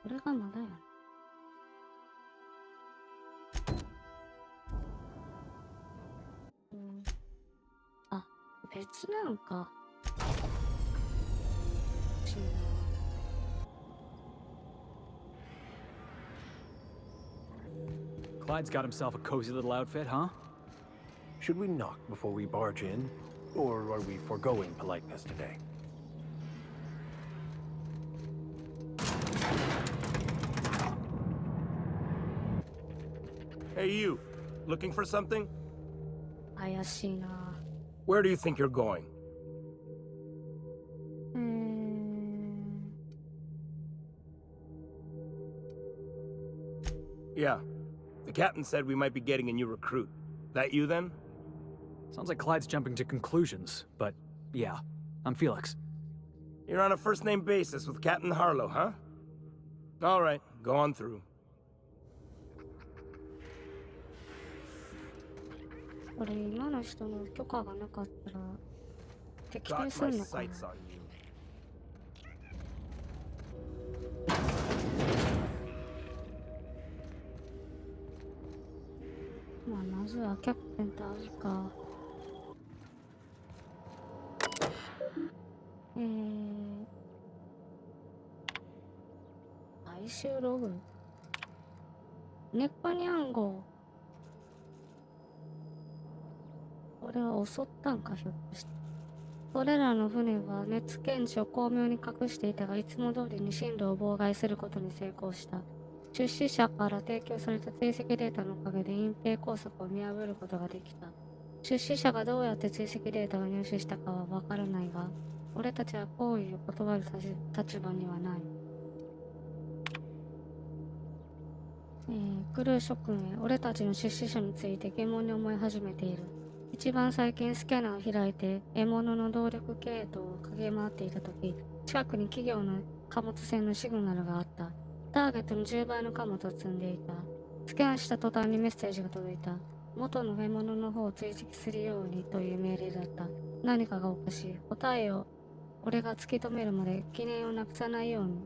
これがまだや。あ、別なんか。Clyde's got himself a cozy little outfit, huh? Should we knock before we barge in? Or are we foregoing politeness today? Hey you, looking for something? 怪しいな。Where do you think you're going? Yeah, the captain said we might be getting a new recruit. That you then? Sounds like Clyde's jumping to conclusions, but yeah, I'm Felix. You're on a first-name basis with Captain Harlow, huh? All right, go on through. これ今の人の許可がなかったら敵対 Got す my るのかな。 sights on you. まあまずはキャプテンと会うか。回収ログ。ネッパニャン号。これは襲ったんか、ひょっとして。それらの船は熱検知を巧妙に隠していたが、いつも通りに進路を妨害することに成功した。出資者から提供された追跡データのおかげで隠蔽工作を見破ることができた。出資者がどうやって追跡データを入手したかはわからないが、俺たちは行為を断る立場にはない。クルー諸君へ、俺たちの出資者について疑問に思い始めている。一番最近スキャナーを開いて獲物の動力系統を駆け回っていた時、近くに企業の貨物船のシグナルがあった。ターゲットの10倍の貨物を積んでいた。スキャンした途端にメッセージが届いた。元の獲物の方を追跡するようにという命令だった。何かがおかしい。答えを俺が突き止めるまで記念をなくさないように。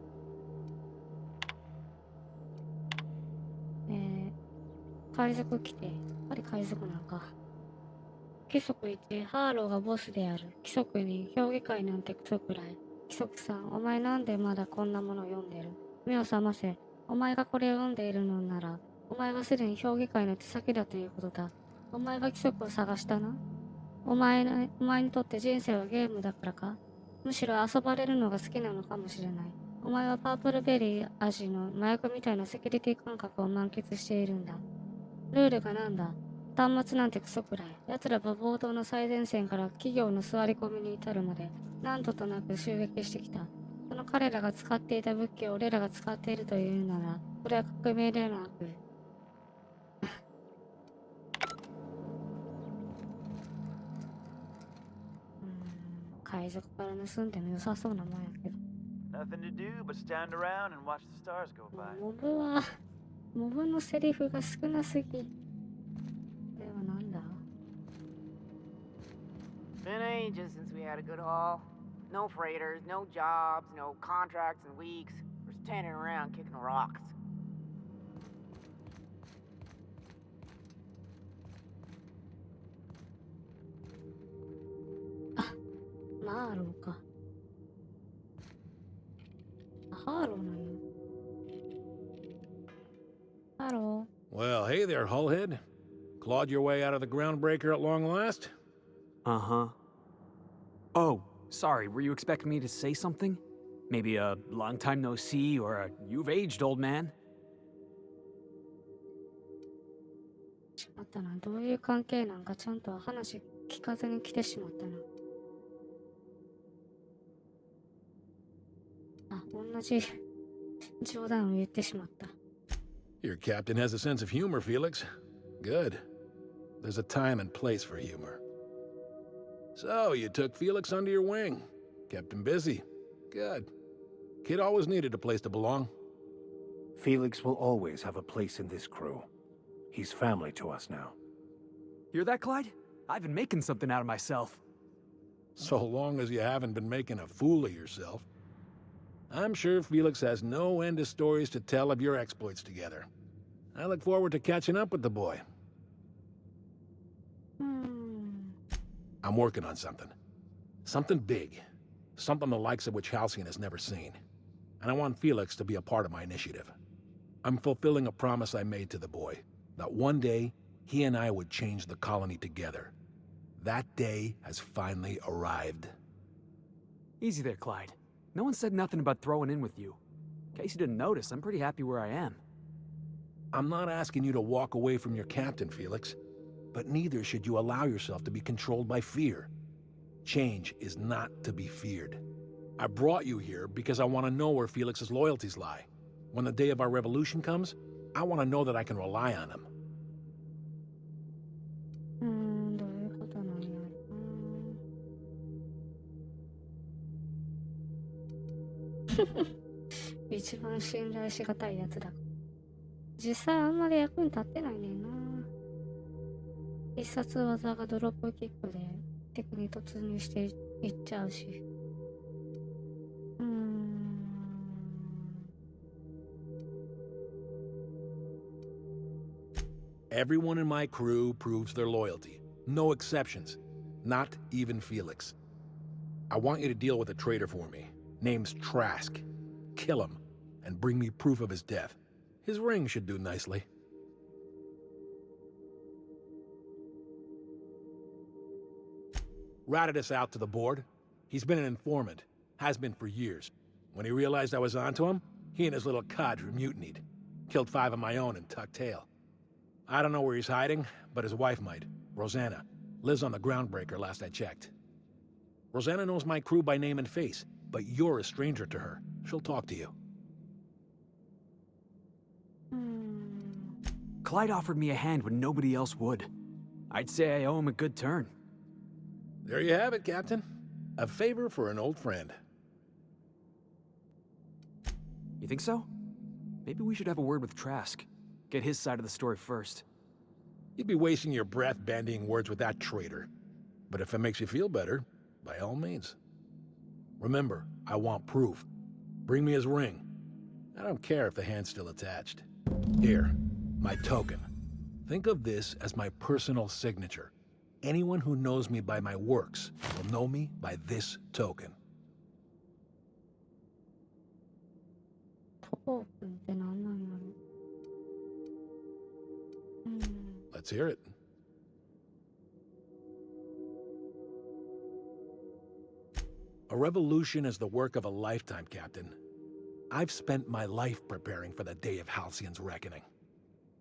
海賊来て。やっぱり海賊なんか。規則1、ハーローがボスである。規則2、評議会なんてクソくらい。規則3、お前なんでまだこんなものを読んでる？目を覚ませ。お前がこれを読んでいるのなら、お前はすでに評議会の手先だということだ。お前が規則を探したな。お前にとって人生はゲームだからか？むしろ遊ばれるのが好きなのかもしれない。お前はパープルベリー味の麻薬みたいなセキュリティ感覚を満喫しているんだ。ルールがなんだ？端末なんてクソくらい。奴らは冒頭の最前線から企業の座り込みに至るまで何度となく襲撃してきた。その彼らが使っていた武器を俺らが使っているというなら、それは革命ではなく。海賊から盗んでも良さそうなもんやけど。Nothing to do but stand around and watch the stars go by. モブのセリフが少なすぎ。これはなんだ？ Been ages since we had a good haul. No freighters, no jobs, no contracts in weeks. We're standing around kicking rocks. マーローか。ハーローなんや。ハロー。 Well, hey there, Hullhead. Clawed your way out of the groundbreaker at long last? Uh-huh. Oh, sorry, were you expecting me to say something? Maybe a long time no see or a you've aged, old man? しまったな。どういう関係なんかちゃんと話聞かずに来てしまったな。あ、同じ冗談を言ってしまった。Your captain has a sense of humor, Felix. Good. There's a time and place for humor. So, you took Felix under your wing. Kept him busy. Good. Kid always needed a place to belong. Felix will always have a place in this crew. He's family to us now. Hear that, Clyde? I've been making something out of myself. So long as you haven't been making a fool of yourself. I'm sure Felix has no end of stories to tell of your exploits together. I look forward to catching up with the boy. I'm working on something. Something big. Something the likes of which Halcyon has never seen. And I want Felix to be a part of my initiative. I'm fulfilling a promise I made to the boy, that one day, he and I would change the colony together. That day has finally arrived. Easy there, Clyde. No one said nothing about throwing in with you. In case you didn't notice, I'm pretty happy where I am. I'm not asking you to walk away from your captain, Felix. But neither should you allow yourself to be controlled by fear. Change is not to be feared. I brought you here because I want to know where Felix's loyalties lie. When the day of our revolution comes, I want to know that I can rely on him. どういうことなんやろな。一番信頼しがたいやつだ。実際あんまり役に立ってないねんな。必殺技がドロップキックで敵に突入していっちゃうし。Everyone in my crew proves their loyalty. No exceptions. Not even Felix. I want you to deal with a traitor for me. Name's Trask. Kill him, and bring me proof of his death. His ring should do nicely. Ratted us out to the board. He's been an informant. Has been for years. When he realized I was onto him, he and his little cadre mutinied. Killed 5 of my own and tucked tail. I don't know where he's hiding, but his wife might. Rosanna. Lives on the Groundbreaker last I checked. Rosanna knows my crew by name and face, but you're a stranger to her. She'll talk to you. Clyde offered me a hand when nobody else would. I'd say I owe him a good turn. There you have it, Captain. A favor for an old friend. You think so? Maybe we should have a word with Trask. Get his side of the story first. You'd be wasting your breath bandying words with that traitor. But if it makes you feel better, by all means. Remember, I want proof. Bring me his ring. I don't care if the hand's still attached. Here, my token. Think of this as my personal signature. Anyone who knows me by my works will know me by this token. トークンって何なんやろ。Let's hear it. A revolution is the work of a lifetime, Captain. I've spent my life preparing for the day of Halcyon's reckoning.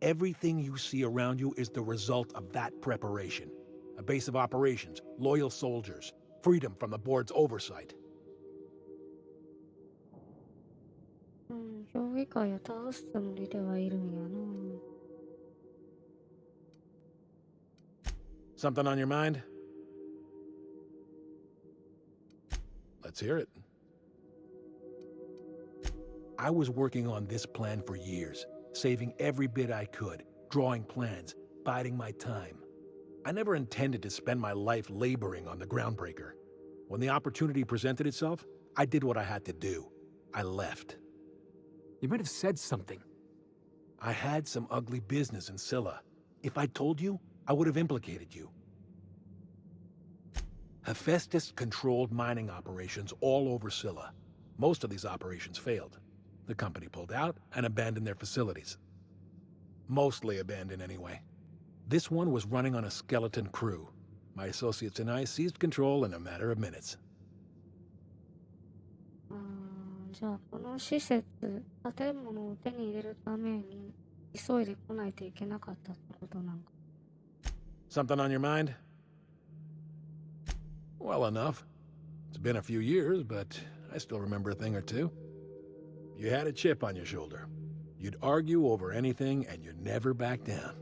Everything you see around you is the result of that preparation. A base of operations, loyal soldiers, freedom from the board's oversight. 評議会を倒すつもりではいるんやな。Something on your mind? Let's hear it. I was working on this plan for years, saving every bit I could, drawing plans, biding my time. I never intended to spend my life laboring on the Groundbreaker. When the opportunity presented itself, I did what I had to do. I left. You might have said something. I had some ugly business in Scylla. If I'd told you, I would have implicated you. Hephaestus controlled mining operations all over Scylla. Most of these operations failed. The company pulled out and abandoned their facilities. Mostly abandoned anyway. This one was running on a skeleton crew. My associates and I seized control in a matter of minutes. じゃあこの施設、建物を手に入れるために急いで来ないといけなかったってことなんか。Something on your mind? Well enough. It's been a few years, but I still remember a thing or two. You had a chip on your shoulder. You'd argue over anything and you never back down.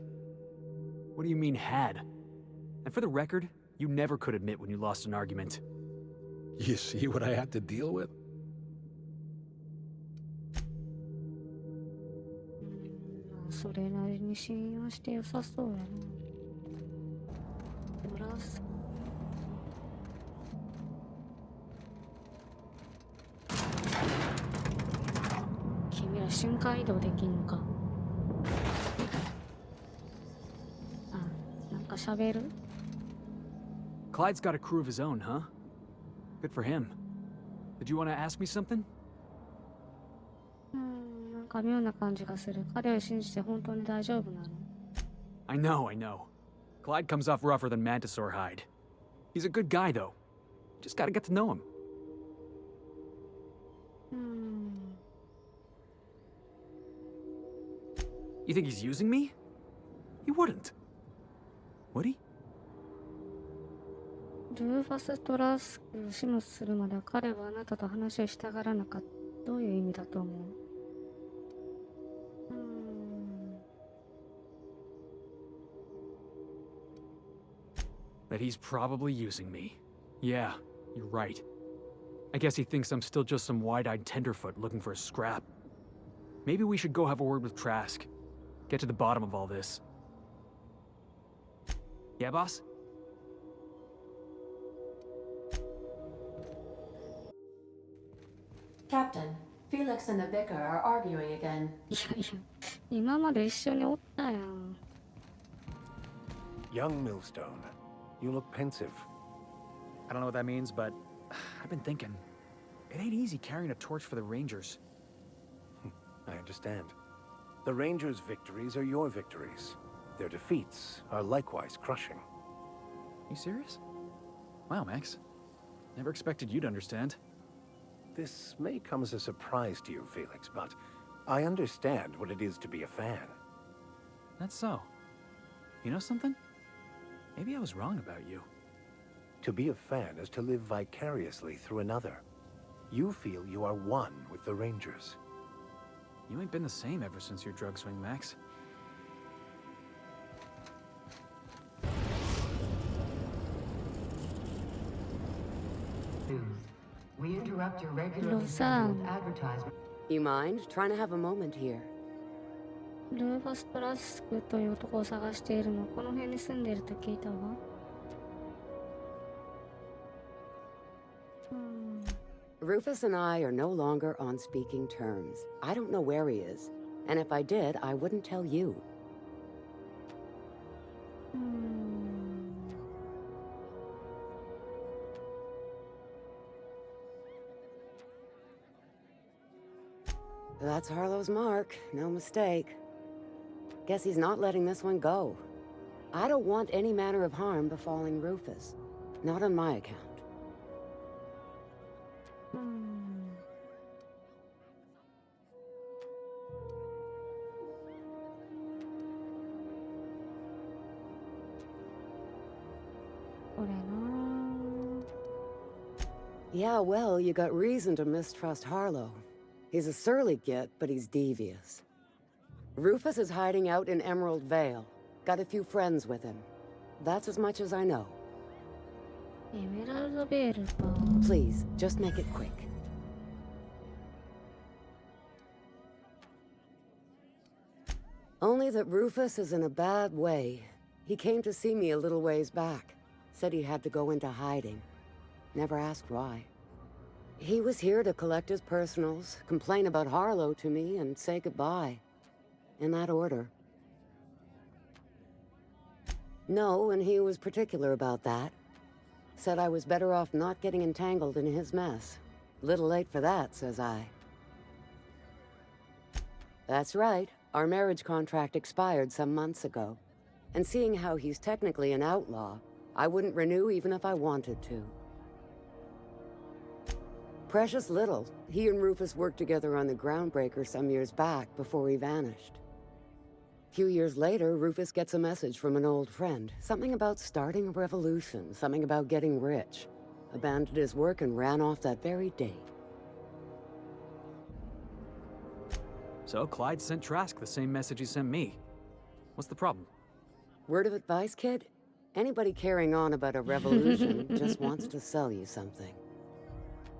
What do you mean, had? And for the record, you never could admit when you lost an argument. You see what I had to deal with? それなりに信用して良さそうやな。ドラス。瞬間移動できんのか。あ、なんか喋る？ Clyde's got a crew of his own, huh? Good for him. Did you want to ask me something? なんか妙な感じがする。彼を信じて本当に大丈夫なの？ I know. Clyde comes off rougher than Mantisaur hide. He's a good guy, though. Just gotta get to know him. You think he's using me? He wouldn't. Would he? ルーファス・トラスクを始末するまでは彼はあなたと話をしたがらなかった。どういう意味だと思う？That he's probably using me. Yeah, you're right. I guess he thinks I'm still just some wide-eyed tenderfoot looking for a scrap. Maybe we should go have a word with Trask. Get to the bottom of all this. Yeah, boss? Captain, Felix and the vicar are arguing again. いやいや、今まで一緒におったやん。Young Millstone, you look pensive. I don't know what that means, but I've been thinking. It ain't easy carrying a torch for the Rangers. I understand. The Rangers' victories are your victories. Their defeats are likewise crushing. You serious? Wow, Max. Never expected you to understand. This may come as a surprise to you, Felix, but I understand what it is to be a fan. That's so. You know something? Maybe I was wrong about you. To be a fan is to live vicariously through another. You feel you are one with the Rangers. You ain't been the same ever since your drug swing, Max. We interrupt your regularly Rosanne. scheduled advertisement. You mind trying to have a moment here? ルーファス・トラスクという男を探しているの。この辺に住んでいると聞いたわ。Rufus and I are no longer on speaking terms. I don't know where he is. And if I did, I wouldn't tell you. That's Harlow's mark. No mistake. Guess he's not letting this one go. I don't want any manner of harm befalling Rufus. Not on my account. Yeah, well, you got reason to mistrust Harlow. He's a surly git, but he's devious. Rufus is hiding out in Emerald Vale. Got a few friends with him. That's as much as I know. エメラルドベールか。 Please, just make it quick. Only that Rufus is in a bad way. He came to see me a little ways back. Said he had to go into hiding. Never asked why. He was here to collect his personals, complain about Harlow to me, and say goodbye. In that order. No, and he was particular about that. Said I was better off not getting entangled in his mess. Little late for that, says I. That's right. Our marriage contract expired some months ago. And seeing how he's technically an outlaw, I wouldn't renew even if I wanted to. Precious little. He and Rufus worked together on the Groundbreaker some years back before he vanished. A few years later, Rufus gets a message from an old friend. Something about starting a revolution, something about getting rich. Abandoned his work and ran off that very day. So Clyde sent Trask the same message he sent me. What's the problem? Word of advice, kid? Anybody carrying on about a revolution just wants to sell you something.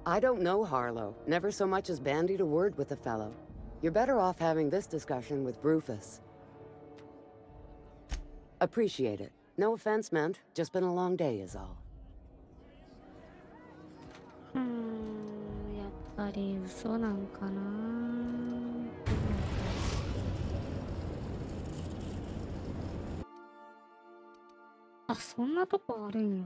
I don't know Harlow. Never so much as bandied a word with the fellow. You're better off having this discussion with Rufus. Appreciate it. No offense meant. Just been a long day is all. やっぱり嘘なんかな。あ、そんなとこあるんや。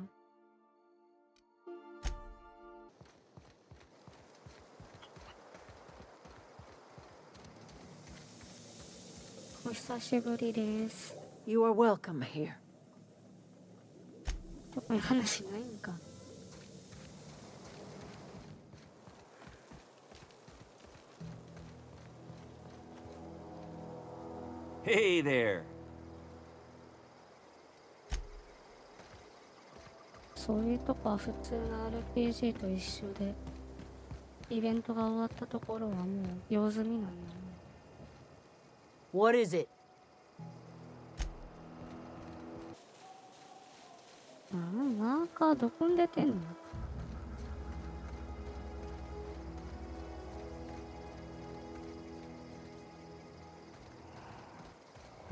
お久しぶりです。 You are welcome here. 特に話ないんか。Hey there. そういうとこは普通の RPG と一緒で、イベントが終わったところはもう用済みなんだね。What is it? マーカーどこに出てんの？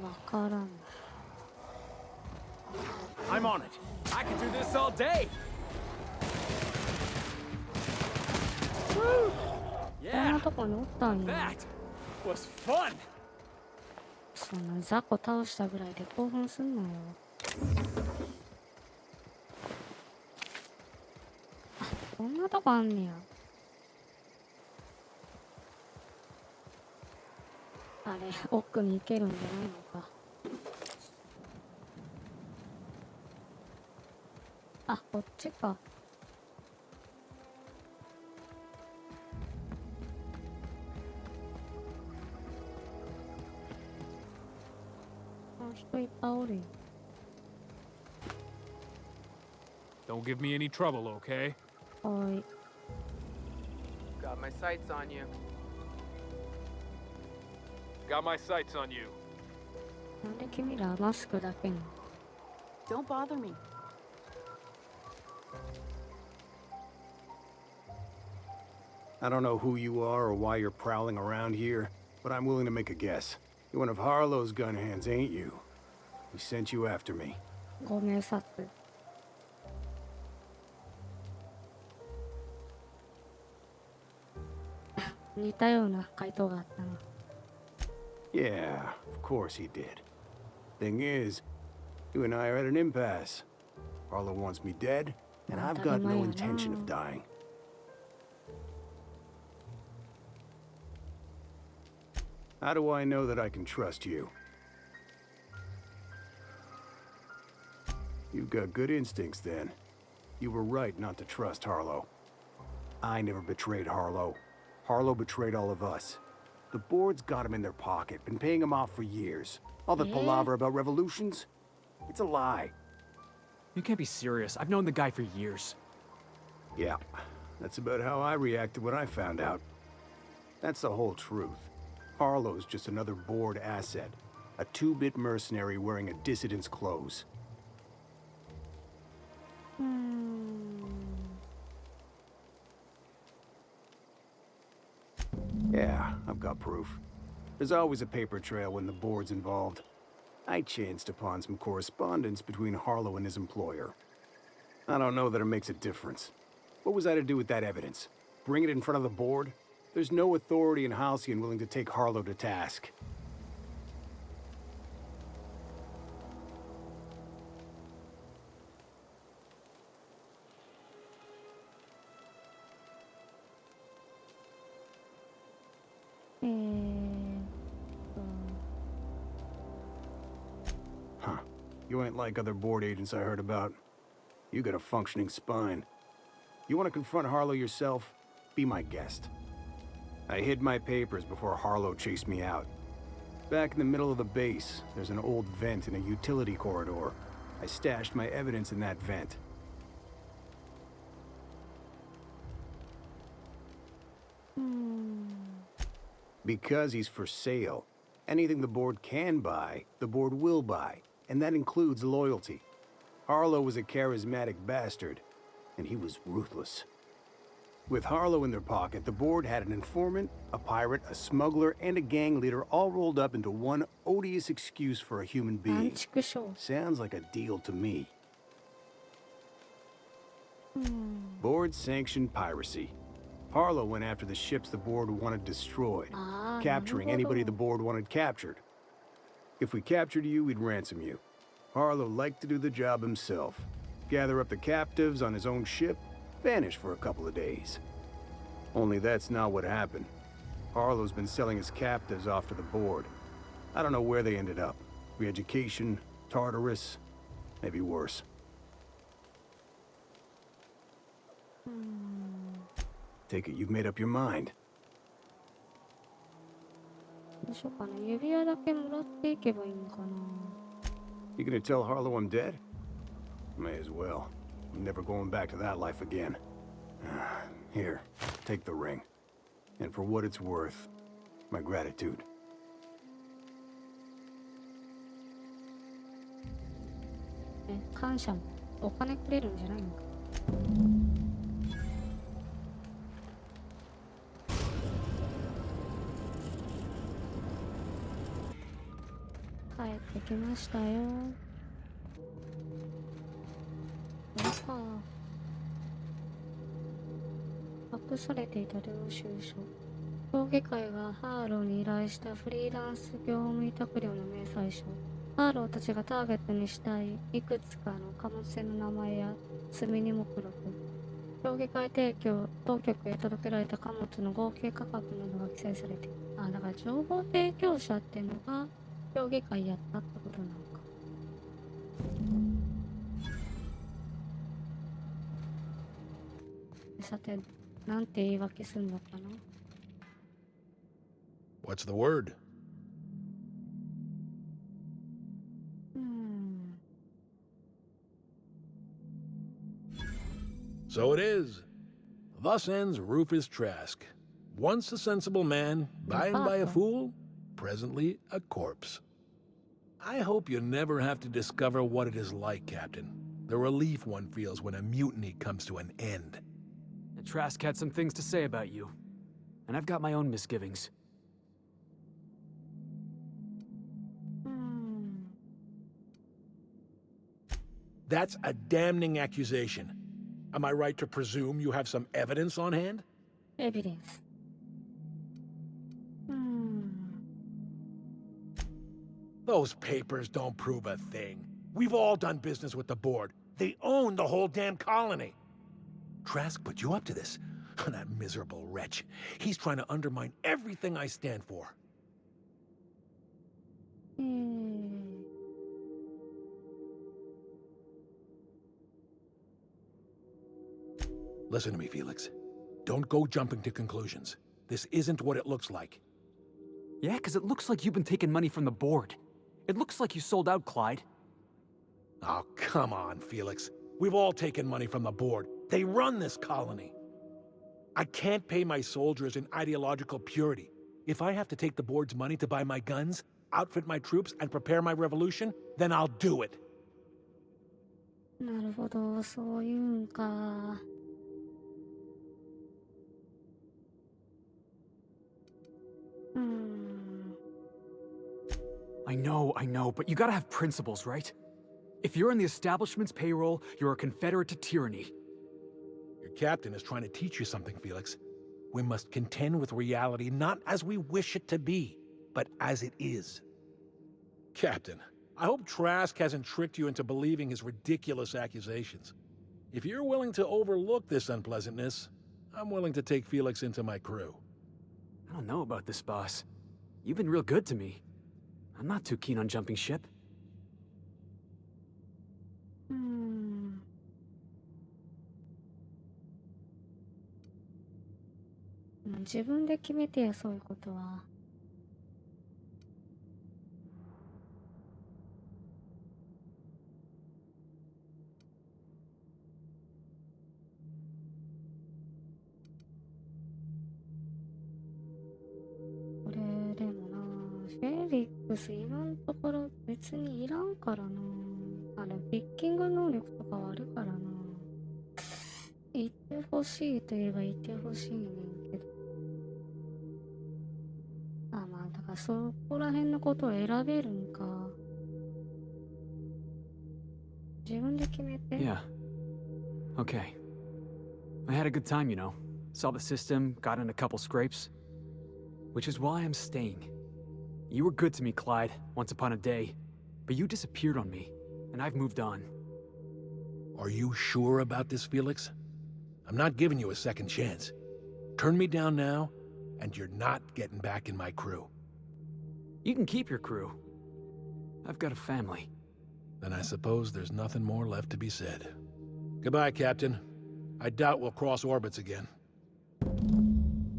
わからん。I'm on it. I can do this all day. こんなとこにおったんや。 That was fun. そんな雑魚倒したぐらいで興奮すんなよ。あ、こんなとこあんねや。あれ、奥に行けるんじゃないのか。あ、こっちか。人いっぱいおるよ。Don't give me any trouble, okay? はい。 Got my sights on you. Got my sights on you. なんで君らマスクだけの？ Don't bother me. I don't know who you are or why you're prowling around here, but I'm willing to make a guess. You're one of Harlow's gun hands, ain't you? He sent you after me. ご明察。似たような回答があったな。Yeah, of course he did. Thing is, you and I are at an impasse. Harlow wants me dead, and I've got no intention of dying. How do I know that I can trust you? You've got good instincts then. You were right not to trust Harlow. I never betrayed Harlow. Harlow betrayed all of us. The board's got him in their pocket, been paying him off for years. All the palaver about revolutions? It's a lie. You can't be serious. I've known the guy for years. Yeah, that's about how I reacted when I found out. That's the whole truth. Harlow's just another board asset. A two-bit mercenary wearing a dissident's clothes. Yeah, I've got proof. There's always a paper trail when the board's involved. I chanced upon some correspondence between Harlow and his employer. I don't know that it makes a difference. What was I to do with that evidence? Bring it in front of the board? There's no authority in Halcyon willing to take Harlow to task. Huh. You ain't like other board agents I heard about. You got a functioning spine. You want to confront Harlow yourself? Be my guest. I hid my papers before Harlow chased me out. Back in the middle of the base, there's an old vent in a utility corridor. I stashed my evidence in that vent. Because he's for sale. Anything the board can buy, the board will buy. And that includes loyalty. Harlow was a charismatic bastard, and he was ruthless. With Harlow in their pocket, the board had an informant, a pirate, a smuggler, and a gang leader all rolled up into one odious excuse for a human being. Sounds like a deal to me. Board-sanctioned piracy. Harlow went after the ships the board wanted destroyed, capturing anybody the board wanted captured. If we captured you, we'd ransom you. Harlow liked to do the job himself. Gather up the captives on his own ship, vanish for a couple of days. Only that's not what happened. Harlow's been selling his captives off to the board. I don't know where they ended up. Re-education, Tartarus, maybe worse. Take it you've made up your mind. どうしようかな。指輪だけもらっていけばいいのかな。You gonna tell Harlow I'm dead? May as well. I'm never going back to that life again. Here, take the ring. And for what it's worth, my gratitude. 感謝もお金くれるんじゃないのか。帰ってきましたよ。これか。隠されていた領収書。協議会がハーローに依頼したフリーランス業務委託料の明細書。ハーローたちがターゲットにしたいいくつかの貨物船の名前や積み荷目録。協議会提供、当局へ届けられた貨物の合計価格などが記載されている。あ、だから情報提供者っていうのが協議会やったってことなのか。さて、なんて言い訳するのかな。What's the word? So it is. Thus ends Rufus Trask. Once a sensible man, by and by a fool, presently a corpse. I hope you never have to discover what it is like, Captain. The relief one feels when a mutiny comes to an end. And Trask had some things to say about you. And I've got my own misgivings. That's a damning accusation. Am I right to presume you have some evidence on hand? Evidence. Those papers don't prove a thing. We've all done business with the board. They own the whole damn colony. Trask put you up to this. That miserable wretch. He's trying to undermine everything I stand for. Listen to me, Felix. Don't go jumping to conclusions. This isn't what it looks like. Yeah, because it looks like you've been taking money from the board. It looks like you sold out, Clyde. Oh, come on, Felix. We've all taken money from the board. They run this colony. I can't pay my soldiers in ideological purity. If I have to take the board's money to buy my guns, outfit my troops, and prepare my revolution, then I'll do it. なるほど、そういうんか。I know, but you gotta have principles, right? If you're on the establishment's payroll, you're a confederate to tyranny. Your captain is trying to teach you something, Felix. We must contend with reality not as we wish it to be, but as it is. Captain, I hope Trask hasn't tricked you into believing his ridiculous accusations. If you're willing to overlook this unpleasantness, I'm willing to take Felix into my crew. I don't know about this, boss. You've been real good to me. I'm not too keen on jumping ship. 自分で決めてや、そういうことは。これでもな、フェリックス今のところ別にいらんからな。ピッキング能力とかはあるからな。言ってほしいといえば言ってほしいねんけど。まあだからそこら辺のことを選べるんか。自分で決めて。Yeah. Okay. I had a good time, you know. Saw the system, got in a couple scrapes. Which is why I'm staying. You were good to me, Clyde, once upon a day. But you disappeared on me. and I've moved on. Are you sure about this, Felix? I'm not giving you a second chance. Turn me down now, and you're not getting back in my crew. You can keep your crew. I've got a family. Then I suppose there's nothing more left to be said. Goodbye, Captain. I doubt we'll cross orbits again.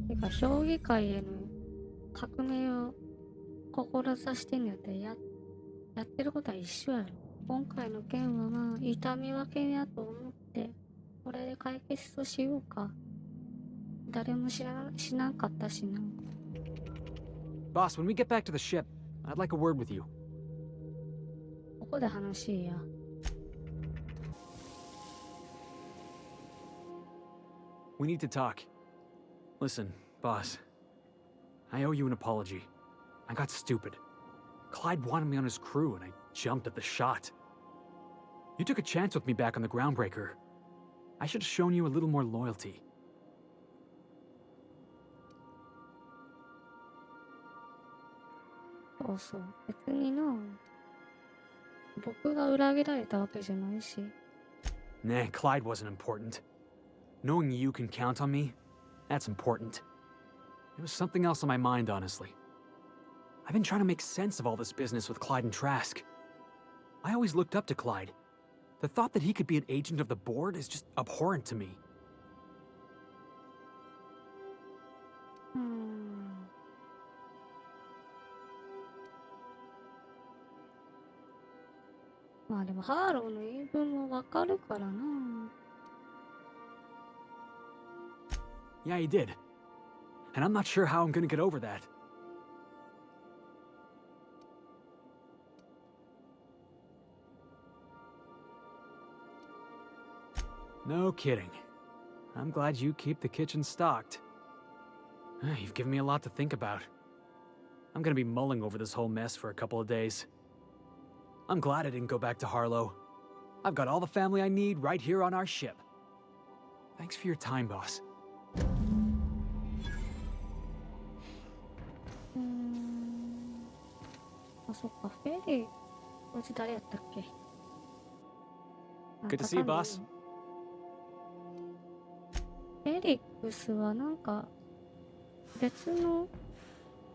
てか、将棋界への革命を志してんのやったらやってることは一緒やろ。今回の件はまあ、痛み分けやと思って、これで解決としようか。誰も知らんかったしな。Boss, when we get back to the ship, I'd like a word with you. ここで話や。We need to talk. Listen, boss. I owe you an apology. I got stupid. Clyde wanted me on his crew, and I jumped at the shot. You took a chance with me back on the Groundbreaker. I should have shown you a little more loyalty. そうそう。別にな。僕が裏切られたわけじゃないし。Nah, Clyde wasn't important. Knowing you can count on me, that's important. There was something else on my mind, honestly. I've been trying to make sense of all this business with Clyde and Trask. I always looked up to Clyde. The thought that he could be an agent of the board is just abhorrent to me. まあでもハーローの言い分もわかるからな。Yeah, he did. And I'm not sure how I'm gonna get over that. No kidding. I'm glad you keep the kitchen stocked. You've given me a lot to think about. I'm gonna be mulling over this whole mess for a couple of days. I'm glad I didn't go back to Harlow. I've got all the family I need right here on our ship. Thanks for your time, boss. あ、そっか、フェリー。こいつ誰やったっけ？ Good to see you, boss. フェリックスはなんか別の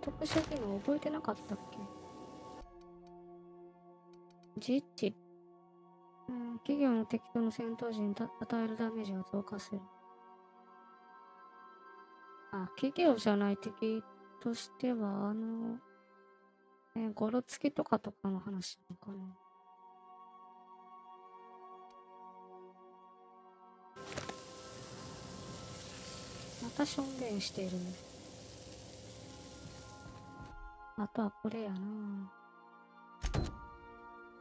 特殊技能覚えてなかったっけ？実地。企業の敵との戦闘時に与えるダメージを増加する。あ、企業じゃない敵としては、ゴロつきとかの話なのかな。またしょんべんしてる。あとはこれやな。